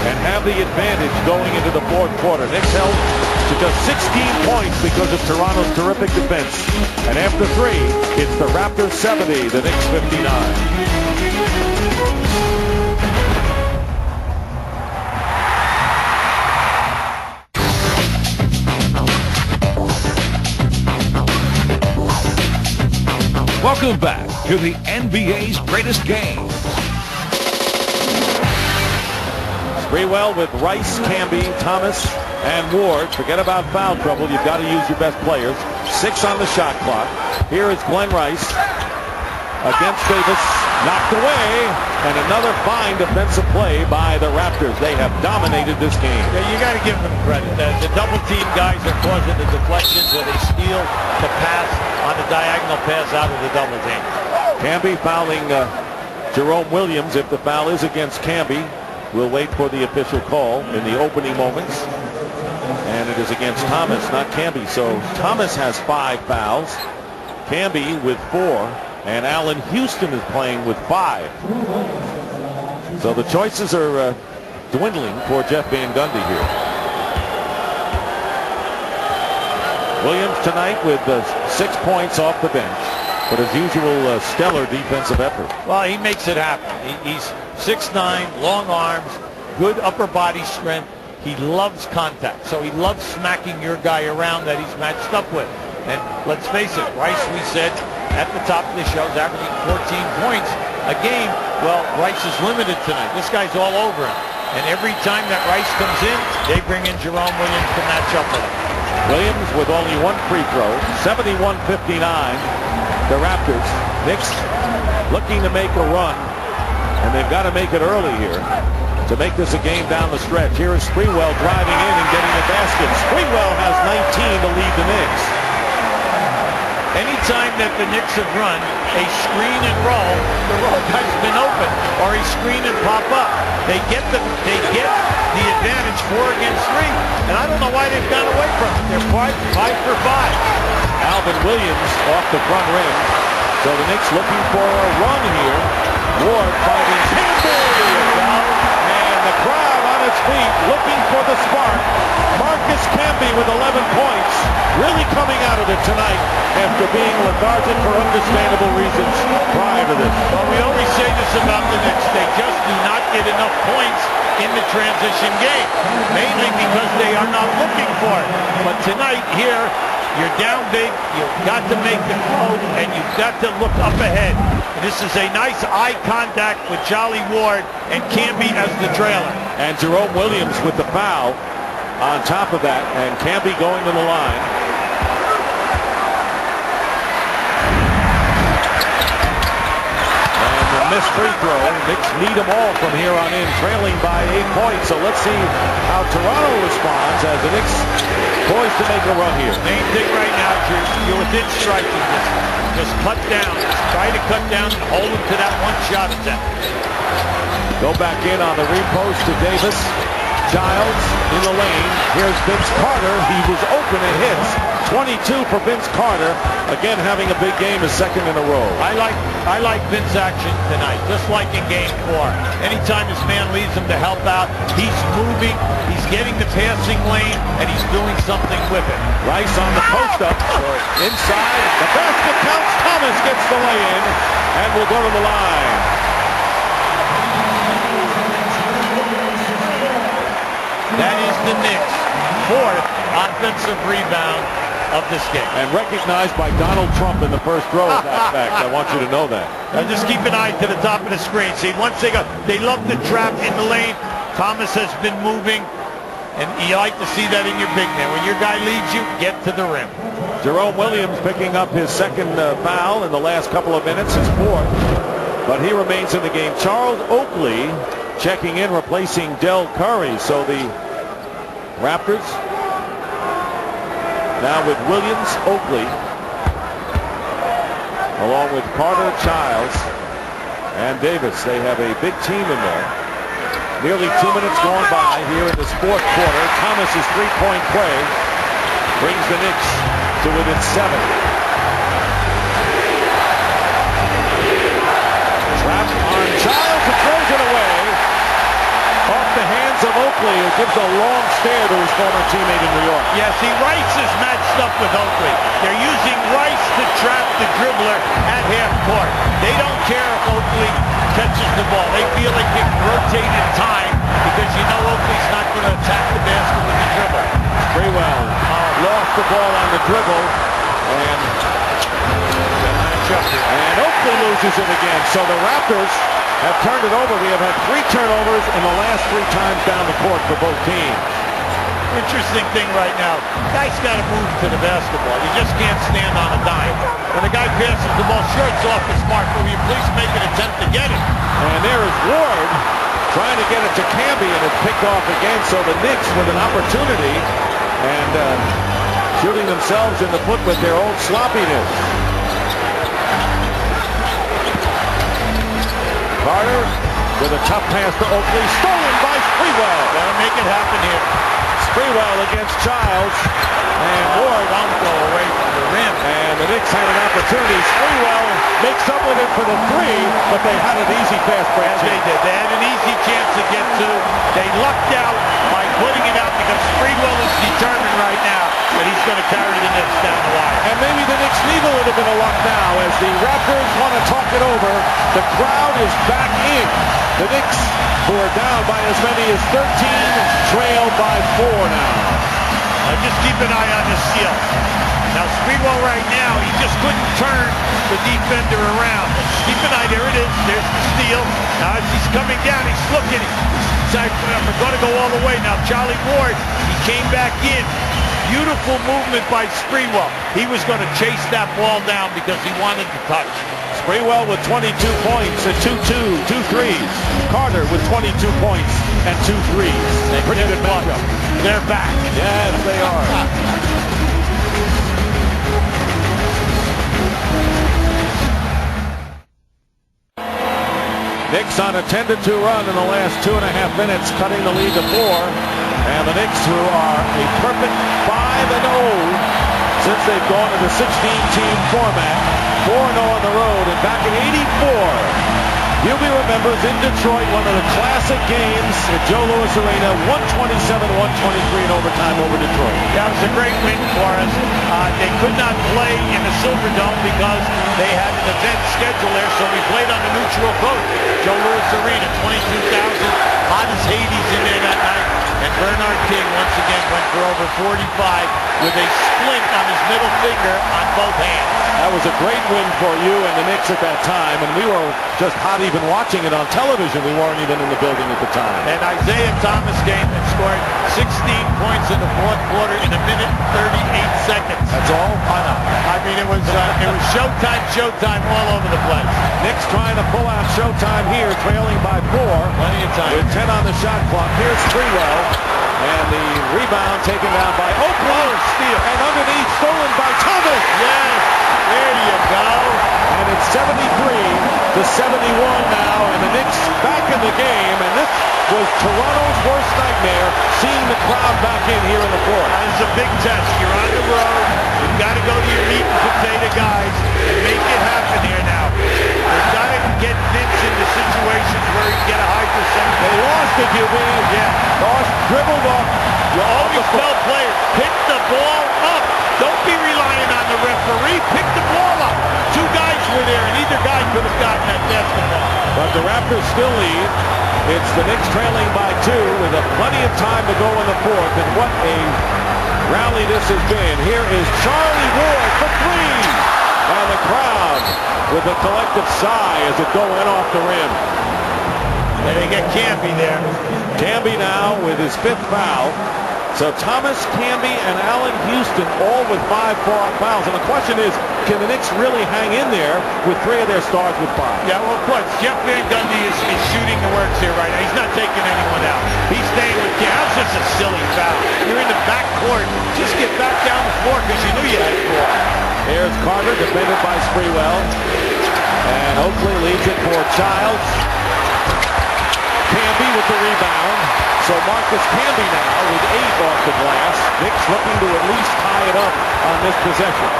and have the advantage going into the fourth quarter. Knicks held to just 16 points because of Toronto's terrific defense. And after 3, it's the Raptors 70, the Knicks 59. Welcome back to the NBA's greatest game. Sprewell with Rice, Camby, Thomas, and Ward. Forget about foul trouble. You've got to use your best players. 6 on the shot clock. Here is Glenn Rice against Davis. Knocked away. And another fine defensive play by the Raptors. They have dominated this game. Yeah, you got to give them credit. The double team guys are causing the deflections where they steal the pass on the diagonal pass out of the double team. Camby fouling Jerome Williams. If the foul is against Camby, we'll wait for the official call in the opening moments. And it is against Thomas, not Camby. So Thomas has 5 fouls. Camby with 4. And Allen Houston is playing with 5. So the choices are dwindling for Jeff Van Gundy here. Williams tonight with 6 points off the bench. But as usual, stellar defensive effort. Well, he makes it happen. He's 6'9", long arms, good upper body strength. He loves contact, so he loves smacking your guy around that he's matched up with. And let's face it, Rice, we said at the top of the show, is averaging 14 points a game. Well, Rice is limited tonight. This guy's all over him. And every time that Rice comes in, they bring in Jerome Williams to match up with him. Williams with only 1 free throw, 71-59. The Raptors. Knicks looking to make a run, and they've got to make it early here to make this a game down the stretch. Here is Sprewell driving in and getting a basket. Sprewell has 19 to lead the Knicks. Anytime that the Knicks have run a screen and roll, the roll guy's been open, or a screen and pop up. They get the advantage 4 against 3, and I don't know why they've gone away from it. They're 5 for 5. Alvin Williams off the front rim. So the Knicks looking for a run here. Ward finding Camby. And the crowd on its feet looking for the spark. Marcus Camby with 11 points. Really coming out of it tonight after being lethargic for understandable reasons prior to this. Well, we always say this about the Knicks. They just do not get enough points in the transition game. Mainly because they are not looking for it. But tonight here, you're down big, you've got to make the throw, and you've got to look up ahead. And this is a nice eye contact with Jolly Ward and Camby as the trailer. And Jerome Williams with the foul on top of that, and Camby going to the line. And the missed free throw. Knicks need them all from here on in, trailing by 8 points. So let's see how Toronto responds as the Knicks poised to make a run here. Main thing right now, you're within striking distance. Just cut down. Just try to cut down and hold him to that one shot attempt. Go back in on the repost to Davis. Giles in the lane. Here's Vince Carter. He was open and hits. 22 for Vince Carter. Again, having a big game, his second in a row. I like Vince action tonight, just like in Game 4. Anytime his man leaves him to help out, he's moving, he's getting the passing lane, and he's doing something with it. Rice on the post-up. Inside. The basket counts. Thomas gets the lay-in and will go to the line. That is the Knicks' 4th offensive rebound of this game. And recognized by Donald Trump in the first throw of that fact. I want you to know that. Now just keep an eye to the top of the screen. See, once they love the trap in the lane. Thomas has been moving, and you like to see that in your big man. When your guy leads you, get to the rim. Jerome Williams picking up his second foul in the last couple of minutes, his 4th. But he remains in the game. Charles Oakley checking in, replacing Del Curry. So the Raptors now with Williams, Oakley, along with Carter, Childs, and Davis. They have a big team in there. Nearly 2 minutes gone by here in this fourth quarter. Thomas's three-point play brings the Knicks to within 7. Trap on Childs, who throws it away off the hands of Oakley, who gives a long stare to his former teammate in New York. Yes, Rice is matched up with Oakley. They're using Rice to trap the dribbler at half court. They don't care if Oakley catches the ball. They feel they can rotate in time because you know Oakley's not going to attack the basket with the dribble. Sprewell lost the ball on the dribble, and Oakley loses it again. So the Raptors have turned it over. We have had 3 turnovers in the last 3 times down the court for both teams. Interesting thing right now, guy's got to move to the basketball. You just can't stand on a dime. When the guy passes the ball, sure, it's off his mark, but will you please make an attempt to get it? And there is Ward trying to get it to Camby, and it's picked off again. So the Knicks with an opportunity and shooting themselves in the foot with their own sloppiness. Carter with a tough pass to Oakley, stolen by Sprewell. Gotta make it happen here. Sprewell against Childs, and Ward don't go away from the rim. And the Knicks had an opportunity. Sprewell makes up with it for the 3, but they had an easy fast break. Yes, they did. They had an easy chance to get to. They lucked out by putting it out because Sprewell is determined right now that he's going to carry the Knicks down the line. And maybe the Knicks need a little bit of luck now as the Raptors want to talk it over. The crowd is back in. The Knicks, who are down by as many as 13, trail by 4 now. Just keep an eye on this steal. Now Sprewell right now, he just couldn't turn the defender around. Keep an eye, there it is. There's the steal. Now as he's coming down, he's looking. I'm going to go all the way. Now Charlie Ward, he came back in. Beautiful movement by Sprewell. He was going to chase that ball down because he wanted to touch. Sprewell with 22 points and 2 threes. Carter with 22 points and 2 threes. Pretty good matchup. They're back. Yes, they are. Knicks on a 10-2 run in the last 2.5 minutes, cutting the lead to 4. And the Knicks, who are a perfect 5-0 since they've gone to the 16-team format, 4-0 on the road, and back in '84. Hubie remembers in Detroit one of the classic games at Joe Louis Arena, 127-123 in overtime over Detroit. That was a great win for us. They could not play in the Silverdome because they had an event scheduled there, so we played on the neutral coast. Joe Louis Arena, 22,000, hot as Hades in there that night. And Bernard King once again went for over 45 with a splint on his middle finger on both hands. That was a great win for you and the Knicks at that time, and we were just hot even watching it on television. We weren't even in the building at the time. And Isaiah Thomas came and scored 16 points in the fourth quarter in 1 minute 38 seconds. That's all? I mean, it was showtime all over the place. Knicks trying to pull out showtime here, trailing by 4. Plenty of time. With 10 on the shot clock. Here's Sprewell. And the rebound taken down by Oakley. Steal. And underneath, stolen by Thomas. Yes, there you go. And it's 73-71 now, and the Knicks back in the game. And this was Toronto's worst nightmare, seeing the crowd back in here in the fourth. That is a big test. You're on the road. You've got to go to your meat and potato guys and make it happen here now. They've got to get Vince into situations where he can get a high percentage. They lost it, Hubie. Yeah. Lost, dribbled off. You always tell players, pick the ball up. Don't be relying on the referee. Pick the ball up. 2 guys were there, and either guy could have gotten that basketball. But the Raptors still lead. It's the Knicks trailing by 2 with plenty of time to go in the fourth. And what a rally this has been. Here is Charlie Ward for 3. And the crowd with a collective sigh as it going off the rim. And they get Camby there. Camby now with his 5th foul. So Thomas, Camby, and Allen Houston all with 5 fouls. And the question is, can the Knicks really hang in there with 3 of their stars with 5? Yeah, well, of course, Jeff Van Gundy is shooting the works here right now. He's not taking anyone out. He's staying with Cam. That was just a silly foul. You're in the back court. Just get back down the floor because you knew you had 4. Here's Carter, defended by Sprewell. And Oakley leads it for Childs. Camby with the rebound. So Marcus Camby now with 8 off the glass. Knicks looking to at least tie it up on this possession.